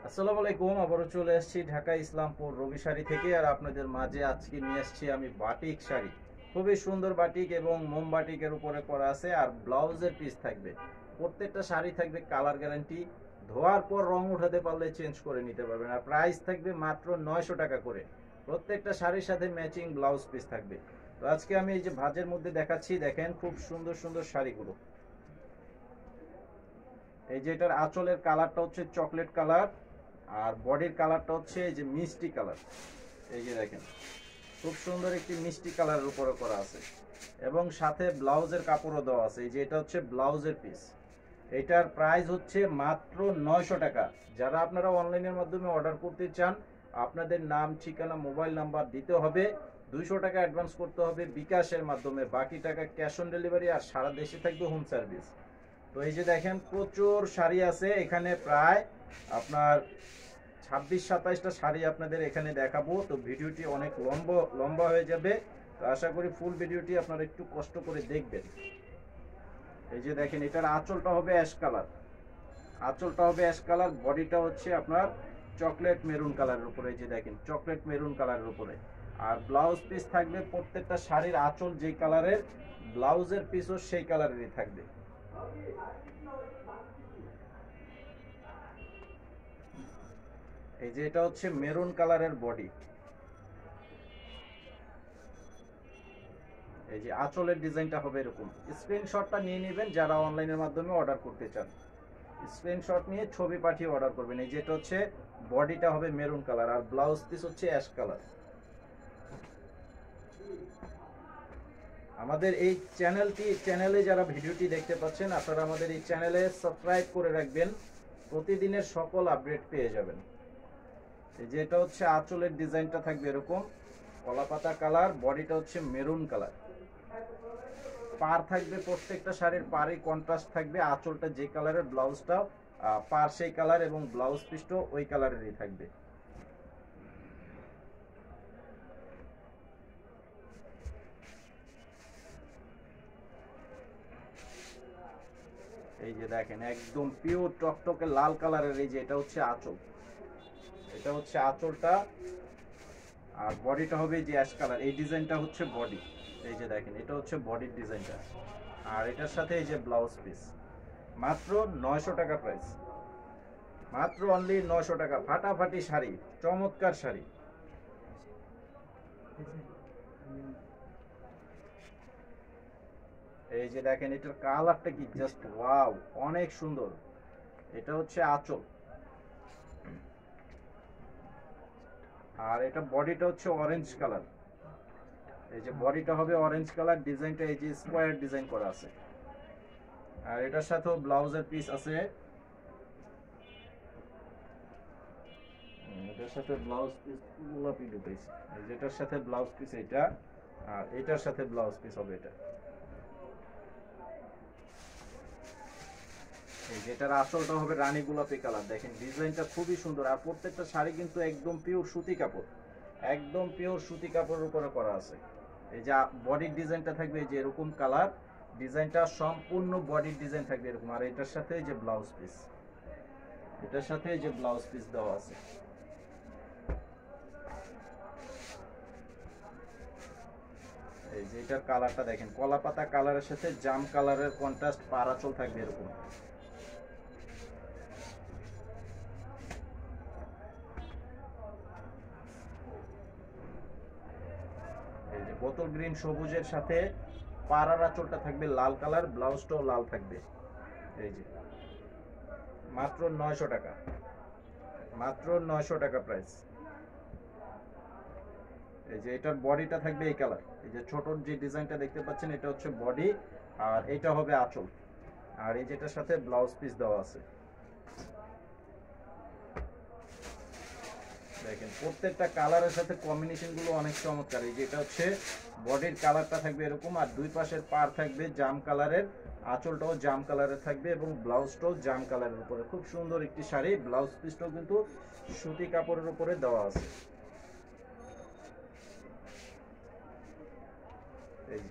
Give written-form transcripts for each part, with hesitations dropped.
আসসালামু আলাইকুম। আবারও চলে আসছি ঢাকা ইসলামপুর রবি শাড়ি থেকে। আর আপনাদের মাঝে আজকে নিয়ে আসছি আমি বাটিক শাড়ি। খুবই সুন্দর বাটিক এবং মোম বাটিকের উপরে করা আছে। আর ব্লাউজের পিস থাকবে, প্রত্যেকটা শাড়ি থাকবে কালার গ্যারান্টি। ধোয়ার পর রং উঠাতে পারলে চেঞ্জ করে নিতে পারবেন। আর প্রাইস থাকবে মাত্র 900 টাকা করে। প্রত্যেকটা শাড়ির সাথে ম্যাচিং ব্লাউজ পিস থাকবে। তো আজকে আমি এই যে ভাঁজের মধ্যে দেখাচ্ছি, দেখেন খুব সুন্দর সুন্দর শাড়িগুলো। এই যে এটার আঁচলের কালারটা হচ্ছে চকলেট কালার, আর বডির কালারটা হচ্ছে এই যে মিষ্টি কালার। এই যে দেখেন খুব সুন্দর একটি মিষ্টি কালারের উপরে করা আছে এবং সাথে ব্লাউজের কাপড়ও দেওয়া আছে। এই যে এটা হচ্ছে ব্লাউজের পিস। এটার প্রাইস হচ্ছে মাত্র 900 টাকা। যারা আপনারা অনলাইনের মাধ্যমে অর্ডার করতে চান, আপনাদের নাম, ঠিকানা, মোবাইল নাম্বার দিতে হবে। 200 টাকা অ্যাডভান্স করতে হবে বিকাশের মাধ্যমে, বাকি টাকা ক্যাশ অন ডেলিভারি। আর সারা দেশে থাকবে হোম সার্ভিস। তো এই যে দেখেন প্রচুর শাড়ি আছে এখানে, প্রায় আপনার 26-27টা শাড়ি আপনাদের এখানে দেখাবো। তো ভিডিওটি অনেক লম্বা হয়ে যাবে। তো আশা করি ফুল ভিডিওটি আপনারা একটু কষ্ট করে দেখবেন। এই যে দেখেন এটার আঁচলটা হবে অ্যাশ কালার, বডিটা হচ্ছে আপনার চকলেট মেরুন কালারের উপরে। এই যে দেখেন চকলেট মেরুন কালারের উপরে। আর ব্লাউজ পিস থাকবে প্রত্যেকটা শাড়ির আঁচল যেই কালারের, ব্লাউজের পিসও সেই কালারেরই থাকবে। এই যে এটা হচ্ছে মেরুন কালারের বডি। এই যে আঁচলের ডিজাইনটা হবে এরকম। স্ক্রিনশটটা নিয়ে নেবেন যারা অনলাইনের মাধ্যমে অর্ডার করতে চান। স্ক্রিনশট নিয়ে ছবি পাঠিয়ে অর্ডার করবেন। এই যেটা হচ্ছে বডিটা হবে মেরুন কালার, আর ব্লাউজ পিস হচ্ছে অ্যাশ কালার। আমাদের এই চ্যানেলে যারা ভিডিওটি দেখতে পাচ্ছেন, আপনারা আমাদের এই চ্যানেলে সাবস্ক্রাইব করে রাখবেন, প্রতিদিনের সকল আপডেট পেয়ে যাবেন। এই যে এটা হচ্ছে আঁচলের ডিজাইনটা থাকবে এরকম কলাপাতা কালার, বডিটা হচ্ছে মেরুন কালার। পার থাকবে প্রত্যেকটা শাড়ির পারে কন্ট্রাস্ট থাকবে। আঁচলটা যে কালারের, ব্লাউজটা পার সেই কালার এবং ব্লাউজ পিসটাও ওই কালারেরই থাকবে। এই যে দেখেন একদম পিওর টকটকে লাল কালারের। এই যে এটা হচ্ছে আঁচল, এটা হচ্ছে আঁচলটা। আর বডিটা হবে যে অ্যাশ কালার। এই ডিজাইনটা হচ্ছে বডি। এই যে দেখেন এটা হচ্ছে বডির ডিজাইনটা। আর এটার সাথে এই যে ব্লাউজ পিস। মাত্র 900 টাকা প্রাইস, মাত্র অনলি 900 টাকা। ফাটাফাটি শাড়ি, চমৎকার শাড়ি। এই যে দেখেন এটার কালারটা কি জাস্ট ওয়াও, অনেক সুন্দর। এটা হচ্ছে আঁচল, আর এটা বডিটা হচ্ছে অরেঞ্জ কালার। এই যে বডিটা হবে অরেঞ্জ কালার, ডিজাইনটা এই যে স্কোয়ার ডিজাইন করা আছে। আর এটার সাথেও ব্লাউজের পিস আছে। এটার সাথে ব্লাউজ পিস গোলাপি ঢুকাইছে। এই যে এটার সাথে ব্লাউজ পিস এটা, আর এটার সাথে ব্লাউজ পিস হবে এটা। এই যে এটার আঁচলটা হবে রানী গোলাপি কালার। দেখেন ডিজাইনটা খুবই সুন্দর। আর প্রত্যেকটা শাড়ি কিন্তু একদম পিওর সুতি কাপড়, একদম পিওর সুতি কাপড়ের উপরে করা আছে। এই যে বডির ডিজাইনটা থাকবে এই যে এরকম কালার, ডিজাইনটা সম্পূর্ণ বডির ডিজাইন থাকবে এরকম। আর এটার সাথে যে ব্লাউজ পিস, এটার সাথে যে ব্লাউজ পিস দেওয়া আছে। এই যে এটার কালারটা দেখেন কলা পাতা কালারের সাথে জাম কালারের কন্ট্রাস্ট পার আঁচল থাকবে এরকম। এই যে বোতল গ্রিন সবুজের সাথে পাড়ার আঁচলটা থাকবে লাল কালার, ব্লাউজটাও লাল থাকবে। এই যে মাত্র 900 টাকা, মাত্র 900 টাকা প্রাইস। এই যে এটার বডিটা থাকবে এই কালার। এই যে ছোট যে ডিজাইনটা দেখতে পাচ্ছেন এটা হচ্ছে বডি, আর এটা হবে আঁচল। আর এই যেটার সাথে ব্লাউজ পিস দেওয়া আছে। দেখেন প্রত্যেকটা কালারের সাথে কম্বিনেশন গুলো অনেক চমৎকার। এই যে এটা হচ্ছে বডির কালারটা থাকবে এরকম, আর দুই পাশের পার থাকবে জাম কালারের, আঁচলটাও জাম কালারের থাকবে এবং ব্লাউজটাও জাম কালারের উপরে। খুব সুন্দর একটি শাড়ি। ব্লাউজ পিসটাও কিন্তু সুতি কাপড়ের উপরে দেওয়া আছে। এই যে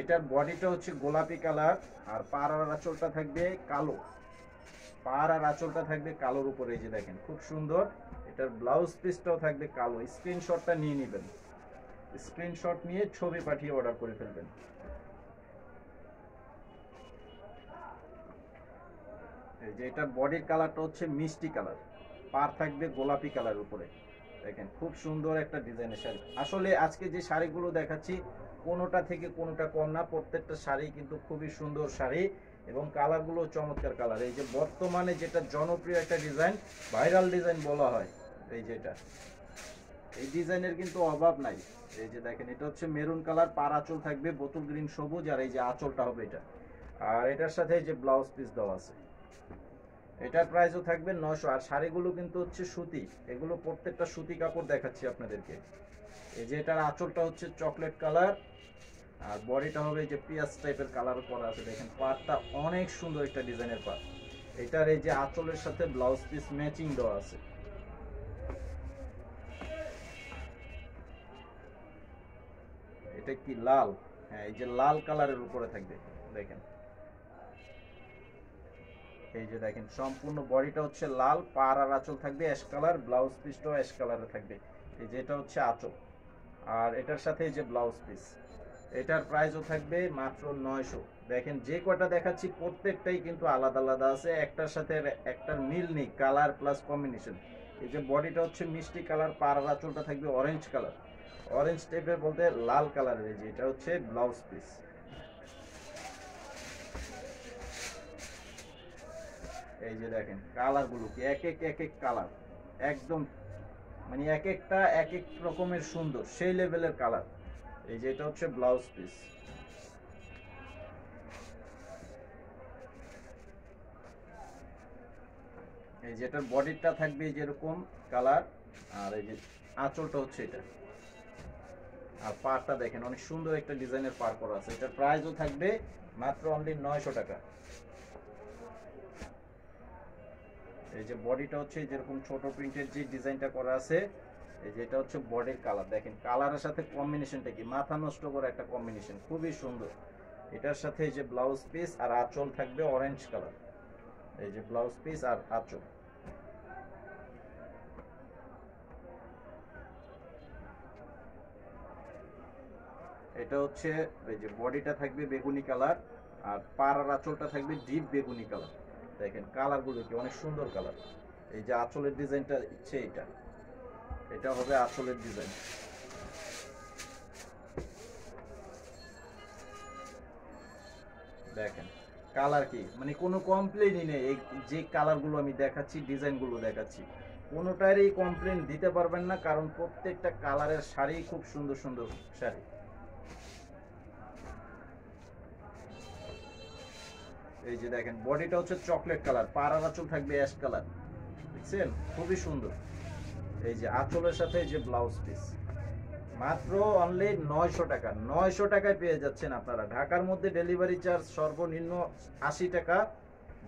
এটার বডিটা হচ্ছে গোলাপি কালার, আর পাড়ার আঁচলটা থাকবে কালো। পার আর আঁচলটা থাকবে কালোর উপরে, এই যে দেখেন খুব সুন্দর। এটার ব্লাউজ পিসটাও থাকবে কালো। স্ক্রিনশটটা নিয়ে নেবেন, স্ক্রিনশট নিয়ে ছবি পাঠিয়ে অর্ডার করে ফেলবেন। এই যে এটার বডির কালারটা হচ্ছে মিষ্টি কালার, পার থাকবে গোলাপি কালার উপরে। দেখেন খুব সুন্দর একটা ডিজাইনের শাড়ি। আসলে আজকে যে শাড়িগুলো দেখাচ্ছি কোনোটা থেকে কোনোটা কম না, প্রত্যেকটা শাড়ি কিন্তু খুবই সুন্দর শাড়ি এবং কালারগুলো চমৎকার কালার। এই যে বর্তমানে যেটা জনপ্রিয় একটা ডিজাইন, ভাইরাল ডিজাইন বলা হয়, এই যেটা, এই ডিজাইনের কিন্তু অভাব নাই। এই যে দেখেন এটা হচ্ছে মেরুন কালার, পার আঁচল থাকবে বোতল গ্রিন সবুজ, আর এই যে আঁচলটা হবে এটা। আর এটার সাথে এই যে ব্লাউজ পিস দেওয়া আছে। এটার প্রাইসও থাকবে 900। আর শাড়িগুলো কিন্তু হচ্ছে সুতি, এগুলো প্রত্যেকটা সুতি কাপড় দেখাচ্ছি আপনাদেরকে। এই যে এটার আঁচলটা হচ্ছে চকলেট কালার, আর বডিটা হবে যে পিয়াজ টাইপের কালার করা আছে। দেখেন পাড়টা অনেক সুন্দর একটা ডিজাইনের পাড়। এটার এই যে আঁচলের সাথে ব্লাউজ পিস ম্যাচিং দেওয়া আছে। এটা কি লাল? হ্যাঁ, এই যে লাল কালারের উপরে থাকবে। দেখেন এই যে দেখেন সম্পূর্ণ বডিটা হচ্ছে লাল, পার আর আঁচল থাকবে অ্যাশ কালার, ব্লাউজ পিসটাও অ্যাশ কালারে থাকবে। এই যে এটা হচ্ছে আঁচল, আর এটার সাথে এই যে ব্লাউজ পিস। এটার প্রাইসও থাকবে মাত্র 900। দেখেন যে কয়টা দেখাচ্ছি প্রত্যেকটাই কিন্তু আলাদা আলাদা আছে, একটার সাথে একটার মিল নেই, কালার প্লাস কম্বিনেশন। এই যে বডিটা হচ্ছে মিষ্টি কালার, পার আর আঁচলটা থাকবে অরেঞ্জ কালার, অরেঞ্জ টাইপের বলতে লাল কালারের। এই যে এটা হচ্ছে ব্লাউজ পিস। এই যে দেখেন কালারগুলো কি এক এক এক এক কালার, একদম মানে এক একটা এক এক রকমের সুন্দর, সেই লেভেলের কালার। এই যে এটা হচ্ছে ব্লাউজ পিস। এই যে এটার বডিটা থাকবে যেরকম কালার, আর এই যে আঁচলটা হচ্ছে এটা। আর পাড়টা দেখেন অনেক সুন্দর একটা ডিজাইনের পাড় করা আছে। এটার প্রাইসও থাকবে মাত্র অনলি 900 টাকা। এই যে বডিটা হচ্ছে যেরকম ছোট প্রিন্টের যে ডিজাইনটা করা আছে, এই যে এটা হচ্ছে বডির কালার। দেখেন কালারের সাথে কম্বিনেশনটা কি মাথা নষ্ট করা একটা কম্বিনেশন, খুবই সুন্দর। এটার সাথে এই যে ব্লাউজ পিস আর আঁচল থাকবে অরেঞ্জ কালার। এই যে ব্লাউজ পিস আর আঁচল। এটা হচ্ছে এই যে বডিটা থাকবে বেগুনি কালার, আর পাড় আর আঁচলটা থাকবে ডিপ বেগুনি কালার। দেখেন কালারগুলো কি অনেক সুন্দর কালার। এই যে আঁচলের ডিজাইনটা ইচ্ছে এটা, এটা হবে আঁচলের ডিজাইন। দেখেন কালার কি মানে কোনো কমপ্লেনই নেই। এই যে কালারগুলো আমি দেখাচ্ছি, ডিজাইনগুলো দেখাচ্ছি, কোনোটারই কমপ্লেন দিতে পারবেন না, কারণ প্রত্যেকটা কালারের শাড়ি খুব সুন্দর সুন্দর শাড়ি। এই যে দেখেন বডিটা হচ্ছে চকলেট কালার, পাড় আর আঁচল থাকবে অ্যাশ কালার, দেখছেন খুবই সুন্দর। এই যে আঁচলের সাথে এই যে ব্লাউজ পিস, মাত্র অনলি 900 টাকা। 900 টাকায় পেয়ে যাচ্ছেন আপনারা। ঢাকার মধ্যে ডেলিভারি চার্জ সর্বনিম্ন 80 টাকা,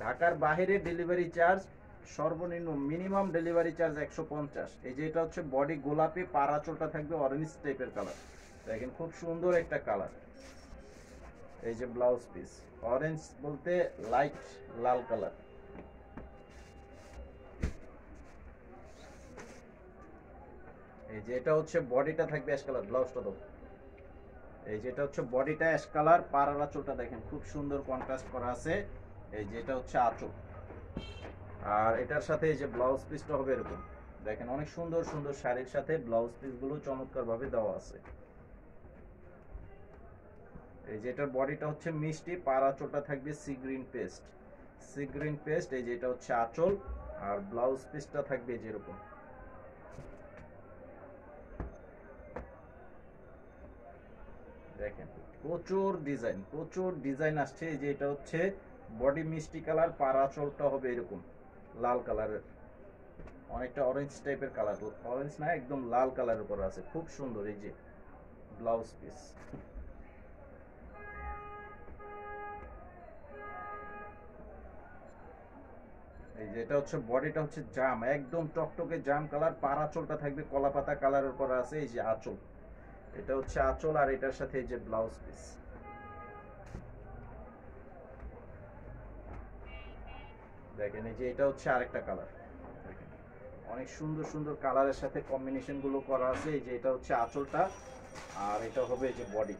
ঢাকার বাইরে ডেলিভারি চার্জ সর্বনিম্ন, মিনিমাম ডেলিভারি চার্জ 150। এই যে এটা হচ্ছে বডি গোলাপি, পাড় আঁচলটা থাকবে অরেঞ্জ টাইপের কালার। দেখেন খুব সুন্দর একটা কালার। এই যে ব্লাউজ পিস, অরেঞ্জ বলতে লাইট লাল কালার। এই যে এটা হচ্ছে বডিটা থাকবে অ্যাশ কালার, ব্লাউজটা দাও। এই যে এটা হচ্ছে বডিটা অ্যাশ কালার, পাড় আর আঁচলটা দেখেন খুব সুন্দর কন্ট্রাস্ট করা আছে। এই যে এটা হচ্ছে আঁচল, আর এটার সাথে এই যে ব্লাউজ পিসটা হবে এরকম। দেখেন অনেক সুন্দর সুন্দর শাড়ির সাথে ব্লাউজ পিসগুলো চমৎকার ভাবে দেওয়া আছে। এই যে এটার বডিটা হচ্ছে মিষ্টি, পাড় আঁচলটা থাকবে sea green paste, sea green paste. এই যে এটা হচ্ছে আঁচল, আর ব্লাউজ পিসটা থাকবে যেরকম। দেখেন প্রচুর ডিজাইন, প্রচুর ডিজাইন আসছে। এই যে এটা হচ্ছে বডি মিষ্টি কালার, পাড় আঁচলটা হবে এরকম লাল কালারের, অনেকটা অরেঞ্জ টাইপের কালার, অরেঞ্জ না একদম লাল কালারের উপর আছে, খুব সুন্দর। এই যে ব্লাউজ পিস। এই যে এটা হচ্ছে বডিটা হচ্ছে জাম, একদম টকটকে জাম কালার, পাড় আঁচলটা থাকবে কলা পাতা কালারের উপর আছে। এই যে আঁচল, এটা হচ্ছে আঁচল, আর এটার সাথে এই যে ব্লাউজ পিস। দেখেন এই যে এটা হচ্ছে আরেকটা কালার, দেখেন অনেক সুন্দর সুন্দর কালারের সাথে কম্বিনেশন গুলো করা আছে। এই যে এটা হচ্ছে আঁচলটা, আর এটা হবে এই যে বডি,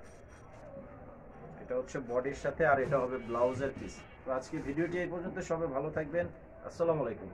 এটা হচ্ছে বডির সাথে, আর এটা হবে ব্লাউজের পিস। তো আজকে ভিডিওটি এই পর্যন্ত, সবাই ভালো থাকবেন, আসসালামু আলাইকুম।